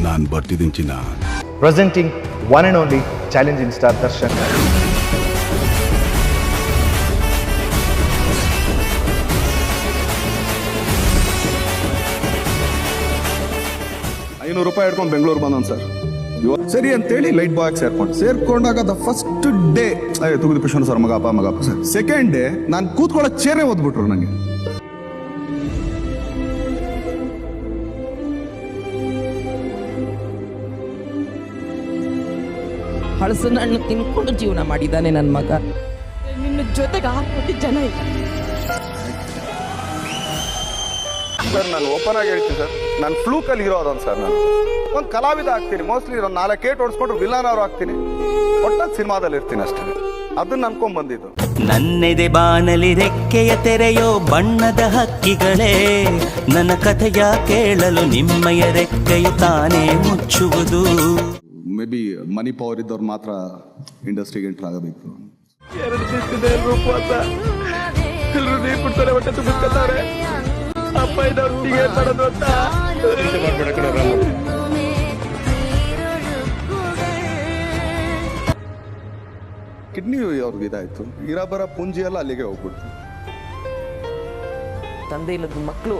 ನಾನು ಬರ್ತಿದ್ದೀನಿ ಚಿನ್ನ. Presenting one and only challenging star Darshan. ₹500 ಹಿಡ್ಕೊಂಡು ಬೆಂಗಳೂರು ಬಂದವನು ಸರ್. ಸರಿ ಅಂತೇಳಿ ಲೈಟ್ ಬಾಯ್ ಸೇರ್ಕೊಂಡಾಗ ದ ಫಸ್ಟ್ ಡೇ ತುಗಿದು ಪಿಶೋನ್ ಸರ್ ಮಗಪ್ಪ ಸರ್. ಸೆಕೆಂಡ್ ಡೇ ನಾನು ಕೂತ್ಕೊಳ್ಳೋ ಚೇರೇ ಓದ್ಬಿಟ್ರು ನನಗೆ. ಹಳಸನ್ನ ಹಣ್ಣು ತಿನ್ಕೊಂಡು ಜೀವನ ಮಾಡಿದ್ದಾನೆ ನನ್ನ ಮಗ. ನಿನ್ನ ಜೊತೆಗೆ 6 ಕೋಟಿ ಜನ ಇಲ್ಲ ಸರ್. ನಾನು ಓಪನ್ ಆಗಿ ಹೇಳ್ತೀನಿ ಸರ್, ನಾನು ಫ್ಲೂಕಲ್ಲಿ ಹೀರೋ ಅದೊಂದು ಸರ್. ನಾನು ಒಂದು ಕಲಾವಿದ ಆಗ್ತೀನಿ, ಮೋಸ್ಟ್ಲಿ ಒಂದು 4 ಏಟ್ ಓಡಿಸ್ಕೊಂಡ್ರು ವಿಲನ್ ಅವರು ಆಗ್ತೀನಿ, ಒಟ್ಟಾಗಿ ಸಿನಿಮಾದಲ್ಲಿ ಇರ್ತೀನಿ ಅಷ್ಟೇ. ಅದನ್ನ ಅನ್ಕೊಂಡ್ ಬಂದಿದ್ದು. ನನ್ನೆದೆ ಬಾನಲಿ ರೆಕ್ಕೆಯ ತೆರೆಯೋ ಬಣ್ಣದ ಹಕ್ಕಿಗಳೇ, ನನ್ನ ಕಥೆಯ ಕೇಳಲು ನಿಮ್ಮಯ ರೆಕ್ಕೆಯು ತಾನೇ ಮುಚ್ಚುವುದು. ಮೇ ಬಿ ಮನಿ ಪವರ್ ಇದ್ದವ್ರು ಮಾತ್ರ ಇಂಡಸ್ಟ್ರಿಗೆ ಎಂಟರ್ ಆಗಬೇಕು. 2 ದಿವಸದ ಉಪವಾಸ, ಎಲ್ಲರೂ ನೀರು ಕೊಡ್ತಾರೆ, ಹೊಟ್ಟೆ ತುಂಬಿಸ್ಕೊತಾರೆ. ಅಪ್ಪ ಇದವ್ರಿಗೆ ಏನ್ ಮಾಡೋದು ಅಂತ ಕಿಡ್ನಿ ಅವ್ರಿಗೆ ಇದಾಯ್ತು. ಇರಾಬರ ಪುಂಜಿ ಎಲ್ಲ ಅಲ್ಲಿಗೆ ಹೋಗ್ಬಿಡ್ತು. ತಂದೆ ಇಲ್ಲದ ಮಕ್ಕಳು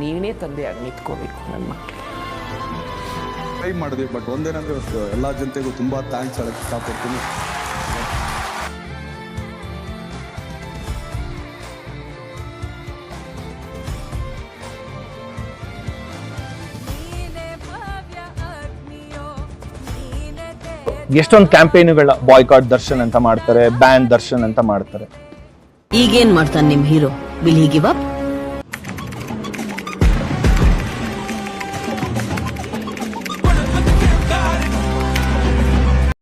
ನೀನೇ ತಂದೆಯಾಗಿ ನಿಂತ್ಕೋಬೇಕು ನನ್ನ ಮಕ್ಕಳು. ಟ್ರೈ ಮಾಡಿದ್ವಿ, ಬಟ್ ಒಂದೇನಂದ್ರೆ ಎಲ್ಲ ಜನತೆಗೂ ತುಂಬಾ ಥ್ಯಾಂಕ್ಸ್ ಹೇಳಕ್ಕೆ ಇಷ್ಟಪಡ್ತೀನಿ. ಎಷ್ಟೊಂದು ಕ್ಯಾಂಪೇನ್ಗಳ ಬಾಯ್ಕಾಟ್ ದರ್ಶನ್ ಅಂತ ಮಾಡ್ತಾರೆ, ಬ್ಯಾನ್ ದರ್ಶನ್ ಅಂತ ಮಾಡ್ತಾರೆ. ಈಗೇನ್ ಮಾಡ್ತಾನೆ ನಿಮ್ hero? Will he give up?